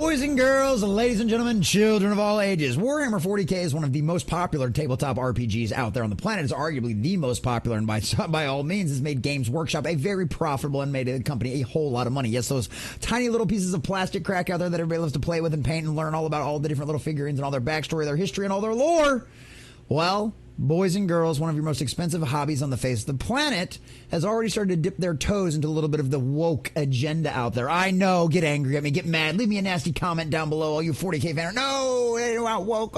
Boys and girls, ladies and gentlemen, children of all ages, Warhammer 40k is one of the most popular tabletop RPGs out there on the planet. It's arguably the most popular, and by all means has made Games Workshop a very profitable and made the company a whole lot of money. Yes, those tiny little pieces of plastic crack out there that everybody loves to play with and paint and learn all about all the different little figurines and all their backstory, their history, and all their lore. Well, boys and girls, one of your most expensive hobbies on the face of the planet has already started to dip their toes into a little bit of the woke agenda out there. I know, get angry at me, get mad, leave me a nasty comment down below, all you 40k fans. No, they want woke.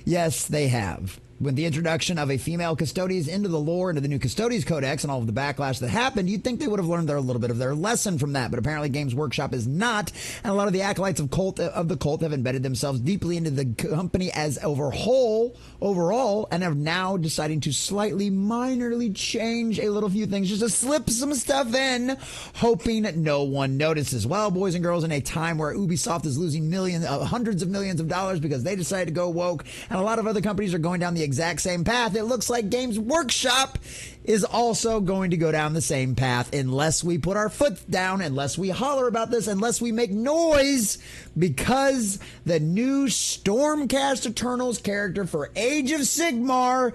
Yes, they have. With the introduction of a female Custodes into the lore, into the new Custodes Codex, and all of the backlash that happened, you'd think they would have learned a little bit of their lesson from that, but apparently Games Workshop is not, and a lot of the acolytes of the cult have embedded themselves deeply into the company as overall, and are now deciding to slightly, minorly change a little few things, just to slip some stuff in, hoping no one notices. Well, boys and girls, in a time where Ubisoft is losing hundreds of millions of dollars because they decided to go woke, and a lot of other companies are going down the exact same path, it looks like Games Workshop is also going to go down the same path unless we put our foot down, unless we holler about this, unless we make noise, because the new Stormcast Eternals character for Age of Sigmar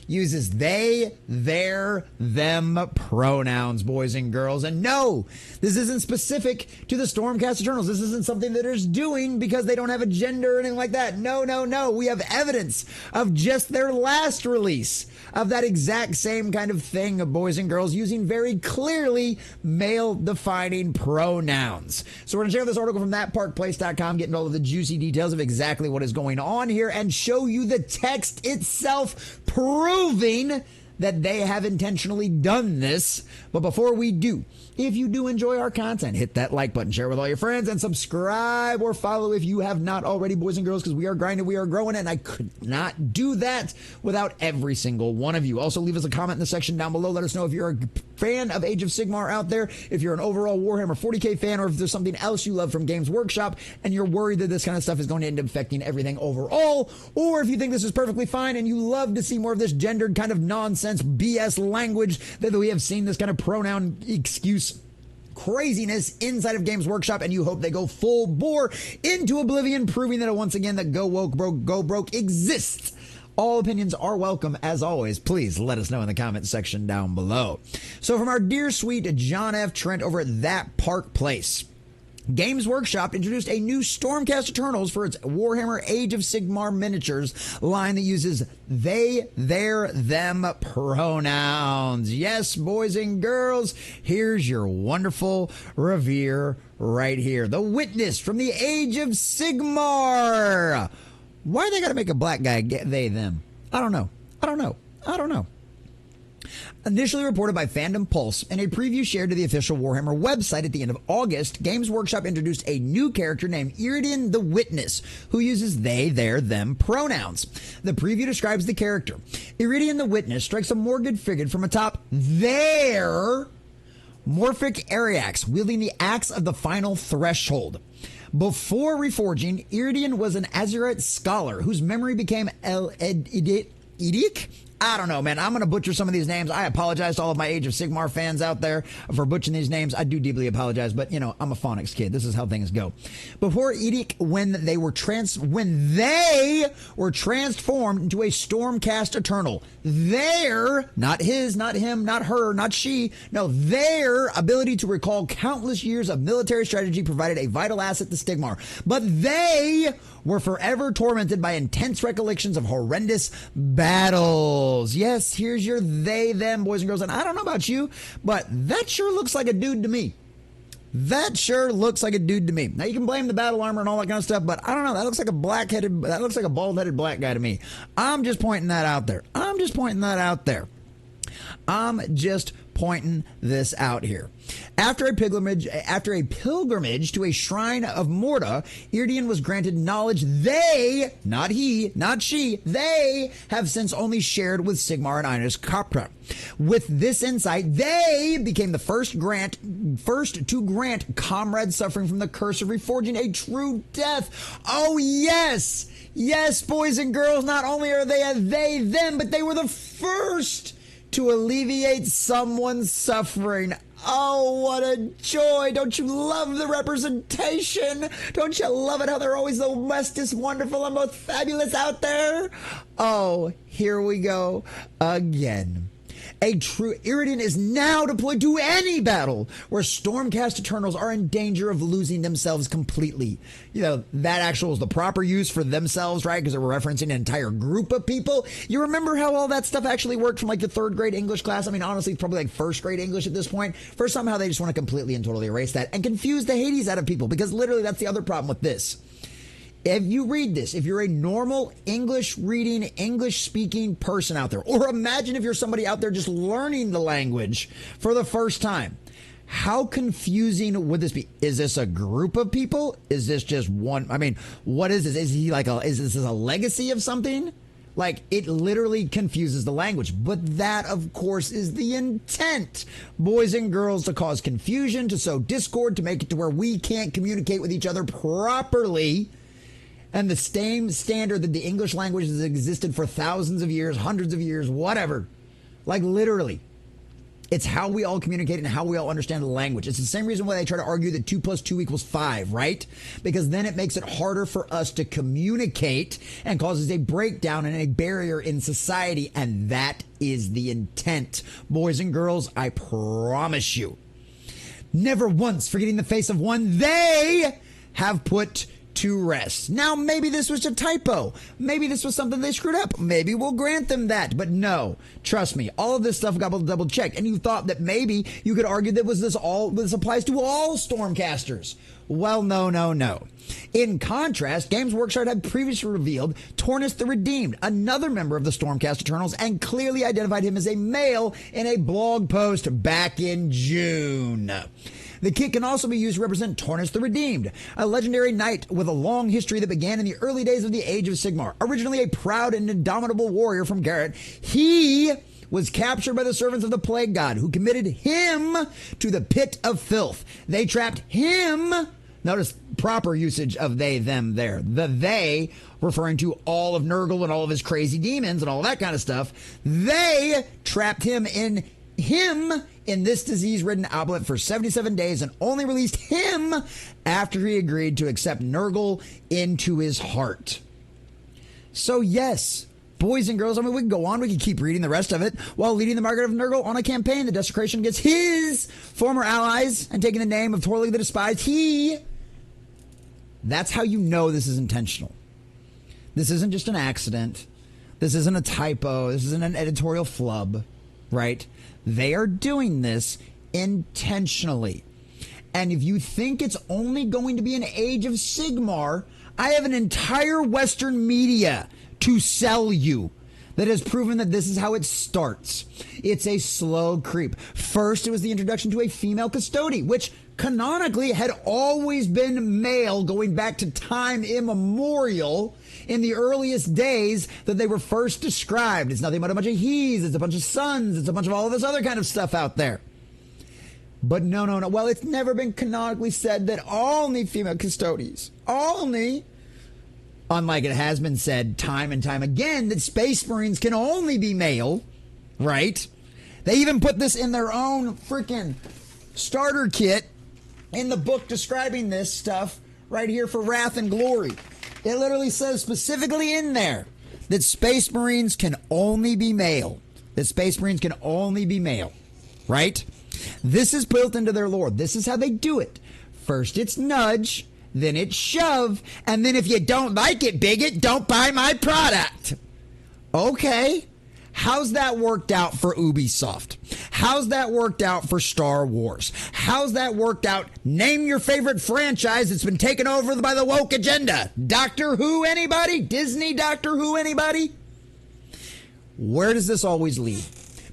uses they, their, them pronouns, boys and girls. And no, this isn't specific to the Stormcast Eternals. This isn't something that they're doing because they don't have a gender or anything like that. No, no, no. We have evidence of just their last release of that exact same kind of thing of boys and girls using very clearly male-defining pronouns. So we're going to share this article from thatparkplace.com, getting all of the juicy details of exactly what is going on here, and show you the text itself proving that they have intentionally done this. But before we do, if you do enjoy our content, hit that like button, share with all your friends, and subscribe or follow if you have not already, boys and girls, because we are grinding, we are growing, and I could not do that without every single one of you. Also, leave us a comment in the section down below. Let us know if you're a fan of Age of Sigmar out there, if you're an overall Warhammer 40k fan, or if there's something else you love from Games Workshop and you're worried that this kind of stuff is going to end up affecting everything overall, or if you think this is perfectly fine and you love to see more of this gendered kind of nonsense BS language that we have seen, this kind of pronoun excuse craziness inside of Games Workshop, and you hope they go full bore into oblivion, proving that once again that go woke, go broke exists. All opinions are welcome, as always. Please let us know in the comment section down below. So from our dear sweet John F. Trent over at That Park Place, Games Workshop introduced a new Stormcast Eternals for its Warhammer Age of Sigmar miniatures line that uses they, their, them pronouns. Yes, boys and girls, here's your wonderful revere right here. The Witness from the Age of Sigmar. Why they gotta make a black guy get they, them? I don't know. Initially reported by Fandom Pulse and a preview shared to the official Warhammer website at the end of August, Games Workshop introduced a new character named Iridan the Witness, who uses they, their, them pronouns. The preview describes the character. Iridan the Witness strikes a Morgid figure from atop their Morphic Ariax, wielding the axe of the final threshold. Before reforging, Iridan was an Azuret scholar whose memory became Edic? I don't know, man. I'm going to butcher some of these names. I apologize to all of my Age of Sigmar fans out there for butchering these names. I do deeply apologize, but, you know, I'm a phonics kid. This is how things go. Before Edic, when they were transformed into a Stormcast Eternal, their, not his, not him, not her, not she, no, their ability to recall countless years of military strategy provided a vital asset to Sigmar. But they were forever tormented by intense recollections of horrendous battles. Yes, here's your they, them, boys and girls. And I don't know about you, but that sure looks like a dude to me. That sure looks like a dude to me. Now, you can blame the battle armor and all that kind of stuff, but I don't know. That looks like a bald-headed black guy to me. I'm just pointing that out there. I'm just pointing this out here. After a pilgrimage to a shrine of Morda, Iridan was granted knowledge they, not he, not she, they have since only shared with Sigmar and Inus Capra. With this insight, they became the first to grant comrades suffering from the curse of reforging a true death. Oh yes, yes, boys and girls, not only are they a they, them, but they were the first to alleviate someone's suffering. Oh, what a joy. Don't you love the representation? Don't you love it how they're always the bestest, wonderful, and most fabulous out there? Oh, here we go again. A true Iridan is now deployed to any battle where Stormcast Eternals are in danger of losing themselves completely. You know, that actual is the proper use for themselves, right? Because they were referencing an entire group of people. You remember how all that stuff actually worked from like the 3rd grade English class? I mean, honestly, it's probably like 1st grade English at this point. For somehow they just want to completely and totally erase that and confuse the Hades out of people, because literally that's the other problem with this. If you read this, if you're a normal English reading, English speaking person out there, or imagine if you're somebody out there just learning the language for the first time, how confusing would this be? Is this a group of people? Is this just one? I mean, what is this? Is this a legacy of something? Like, it literally confuses the language. But that, of course, is the intent. Boys and girls, to cause confusion, to sow discord, to make it to where we can't communicate with each other properly. And the same standard that the English language has existed for thousands of years, hundreds of years, whatever. Like, literally. It's how we all communicate and how we all understand the language. It's the same reason why they try to argue that 2 + 2 = 5, right? Because then it makes it harder for us to communicate and causes a breakdown and a barrier in society. And that is the intent. Boys and girls, I promise you, never once forgetting the face of one they have put to rest. Now, maybe this was a typo. Maybe this was something they screwed up. Maybe we'll grant them that. But no, trust me, all of this stuff got double checked. And you thought that maybe you could argue that this applies to all Stormcasters. Well, no. In contrast, Games Workshop had previously revealed Tornus the Redeemed, another member of the Stormcast Eternals, and clearly identified him as a male in a blog post back in June. The kit can also be used to represent Tornus the Redeemed, a legendary knight with a long history that began in the early days of the Age of Sigmar. Originally a proud and indomitable warrior from Garrett, he was captured by the servants of the Plague God, who committed him to the pit of filth. They trapped him. Notice proper usage of they, them there. The they referring to all of Nurgle and all of his crazy demons and all that kind of stuff. They trapped him in this disease-ridden outlet for 77 days and only released him after he agreed to accept Nurgle into his heart. So yes, boys and girls, I mean, we can go on. We can keep reading the rest of it while leading the Margaret of Nurgle on a campaign, the desecration against his former allies and taking the name of Torlig the Despised. That's how you know this is intentional. This isn't just an accident. This isn't a typo. This isn't an editorial flub, right? They are doing this intentionally. And if you think it's only going to be an Age of Sigmar, I have an entire Western media to sell you that has proven that this is how it starts. It's a slow creep. First, it was the introduction to a female custody, which canonically had always been male going back to time immemorial in the earliest days that they were first described. It's nothing but a bunch of he's, it's a bunch of sons, it's a bunch of all of this other kind of stuff out there. But no. Well, it's never been canonically said that only female custodies, unlike it has been said time and time again, that Space Marines can only be male, right? They even put this in their own freaking starter kit in the book describing this stuff right here for Wrath and Glory. It literally says specifically in there that Space Marines can only be male. Right? This is built into their lore. This is how they do it. First it's nudge, then it's shove, and then if you don't like it, bigot, don't buy my product. Okay. How's that worked out for Ubisoft? How's that worked out for Star Wars? How's that worked out? Name your favorite franchise that's been taken over by the woke agenda. Doctor Who, anybody? Disney Doctor Who, anybody? Where does this always lead?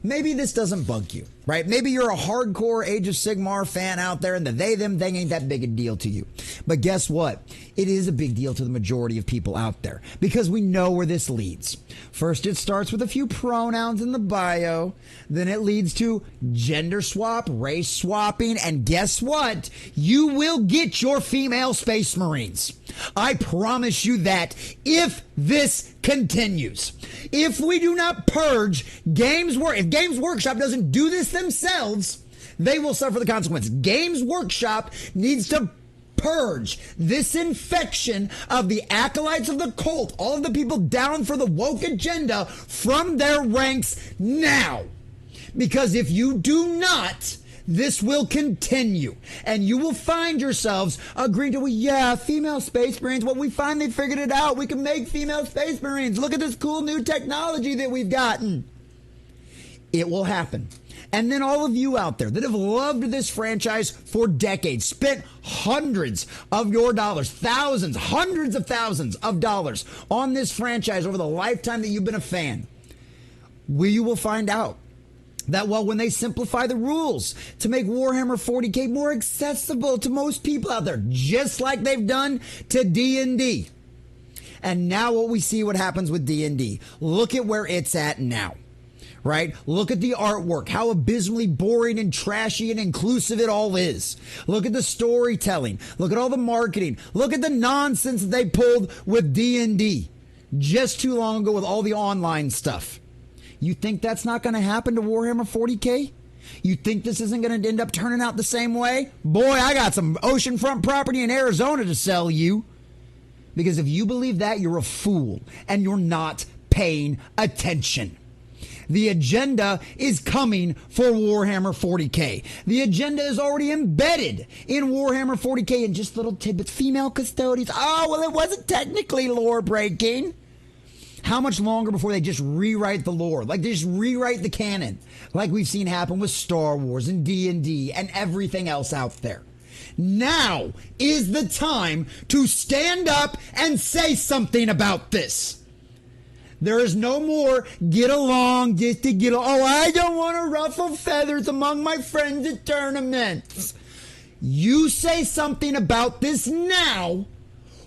Maybe this doesn't bug you, right? Maybe you're a hardcore Age of Sigmar fan out there and the they, them thing ain't that big a deal to you. But guess what? It is a big deal to the majority of people out there because we know where this leads. First, it starts with a few pronouns in the bio. Then it leads to gender swap, race swapping, and guess what? You will get your female Space Marines. I promise you that if this continues. If we do not purge if Games Workshop doesn't do this themselves, they will suffer the consequences. Games Workshop needs to purge this infection of the acolytes of the cult, all of the people down for the woke agenda, from their ranks now. Because if you do not, this will continue, and you will find yourselves agreeing to, well, yeah, female space marines. Well, we finally figured it out. We can make female space marines. Look at this cool new technology that we've gotten. It will happen. And then all of you out there that have loved this franchise for decades, spent hundreds of your dollars, thousands, hundreds of thousands of dollars on this franchise over the lifetime that you've been a fan, you will find out that, well, when they simplify the rules to make Warhammer 40K more accessible to most people out there, just like they've done to D&D. And now what happens with D&D. Look at where it's at now. Right? Look at the artwork, how abysmally boring and trashy and inclusive it all is. Look at the storytelling. Look at all the marketing. Look at the nonsense that they pulled with D&D just too long ago with all the online stuff. You think that's not going to happen to Warhammer 40K? You think this isn't going to end up turning out the same way? Boy, I got some oceanfront property in Arizona to sell you. Because if you believe that, you're a fool and you're not paying attention. The agenda is coming for Warhammer 40K. The agenda is already embedded in Warhammer 40K in just little tidbits. Female custodians. Oh, well, it wasn't technically lore breaking. How much longer before they just rewrite the lore? Like, they just rewrite the canon, like we've seen happen with Star Wars and D&D and everything else out there. Now is the time to stand up and say something about this. There is no more get along just to get along. Oh, I don't want to ruffle feathers among my friends at tournaments. You say something about this now,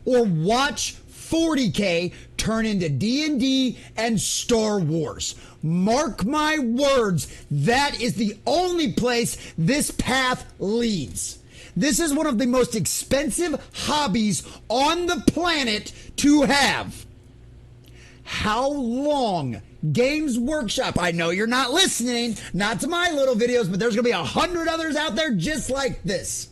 or watch 40K turn into D&D and Star Wars. Mark my words, that is the only place this path leads. This is one of the most expensive hobbies on the planet to have. How long Games Workshop, I know you're not listening, not to my little videos, but there's going to be 100 others out there just like this.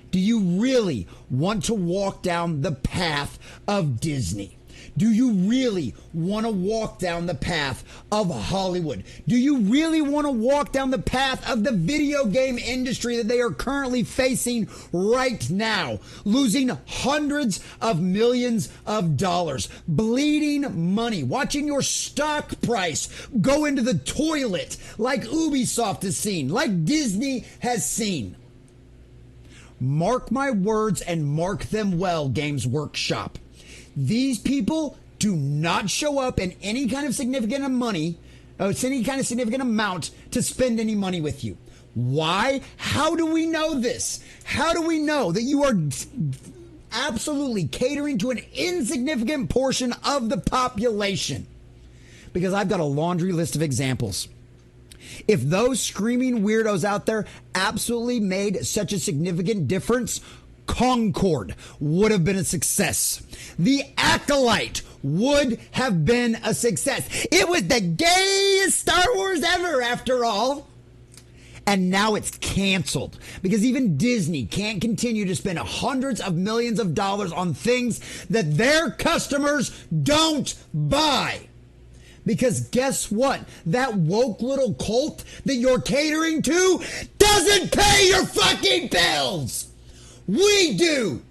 Do you really want to walk down the path of Disney? Do you really want to walk down the path of Hollywood? Do you really want to walk down the path of the video game industry that they are currently facing right now? Losing hundreds of millions of dollars, bleeding money, watching your stock price go into the toilet like Ubisoft has seen, like Disney has seen. Mark my words and mark them well, Games Workshop. These people do not show up in any kind of significant money, any kind of significant amount to spend any money with you. Why? How do we know this? How do we know that you are absolutely catering to an insignificant portion of the population? Because I've got a laundry list of examples. If those screaming weirdos out there absolutely made such a significant difference, Concord would have been a success. The Acolyte would have been a success. It was the gayest Star Wars ever, after all. And now it's canceled because even Disney can't continue to spend hundreds of millions of dollars on things that their customers don't buy. Because guess what? That woke little cult that you're catering to doesn't pay your fucking bills. We do.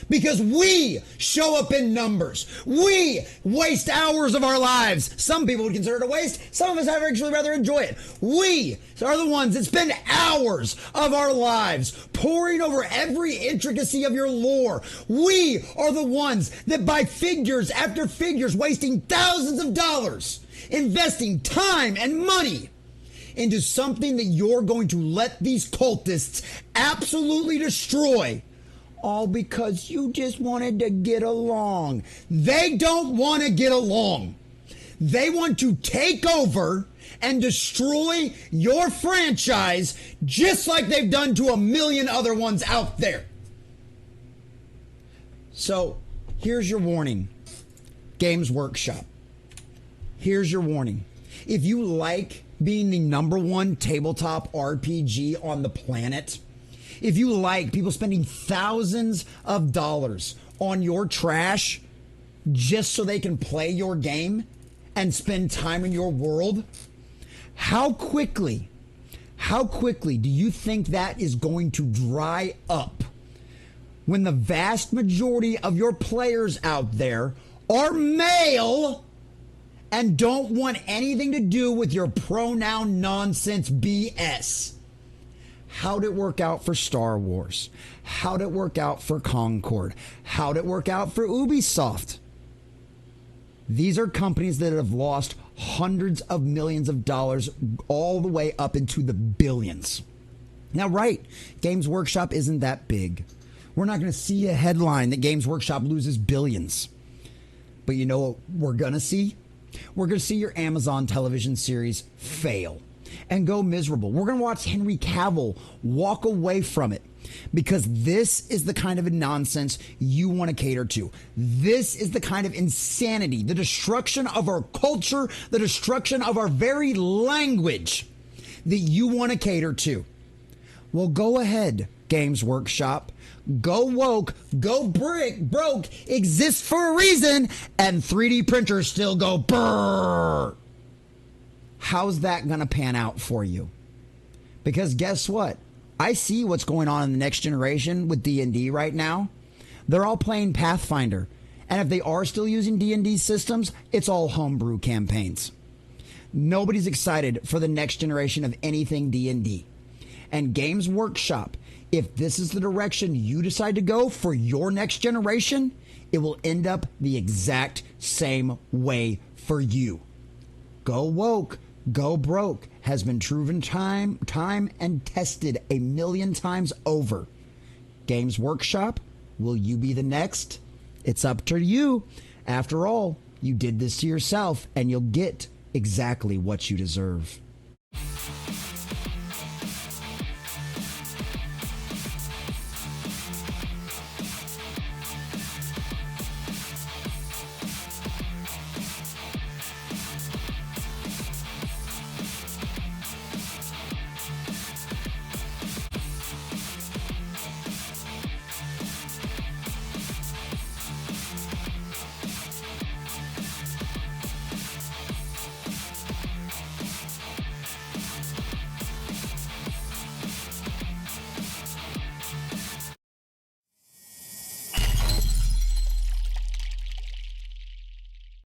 Because we show up in numbers. We waste hours of our lives. Some people would consider it a waste. Some of us have actually rather enjoy it. We are the ones that spend hours of our lives poring over every intricacy of your lore. We are the ones that buy figures after figures, wasting thousands of dollars, investing time and money into something that you're going to let these cultists absolutely destroy, all because you just wanted to get along. They don't want to get along. They want to take over and destroy your franchise just like they've done to a million other ones out there. So here's your warning. Games Workshop, here's your warning. If you like being the #1 tabletop RPG on the planet, if you like people spending thousands of dollars on your trash just so they can play your game and spend time in your world, how quickly do you think that is going to dry up when the vast majority of your players out there are male and don't want anything to do with your pronoun nonsense BS? How'd it work out for Star Wars? How'd it work out for Concord? How'd it work out for Ubisoft? These are companies that have lost hundreds of millions of dollars all the way up into the billions. Now, right, Games Workshop isn't that big. We're not going to see a headline that Games Workshop loses billions. But you know what we're going to see? We're going to see your Amazon television series fail and go miserable. We're going to watch Henry Cavill walk away from it because this is the kind of nonsense you want to cater to. This is the kind of insanity, the destruction of our culture, the destruction of our very language that you want to cater to. Well, go ahead, Games Workshop. Go woke, go broke, exists for a reason, and 3D printers still go brrr. How's that going to pan out for you? Because guess what? I see what's going on in the next generation with D&D right now. They're all playing Pathfinder. And if they are still using D&D systems, it's all homebrew campaigns. Nobody's excited for the next generation of anything D&D. And Games Workshop, if this is the direction you decide to go for your next generation, it will end up the exact same way for you. Go woke, go broke has been proven time and tested 1,000,000 times over. Games Workshop, will you be the next? It's up to you. After all, you did this to yourself, and you'll get exactly what you deserve.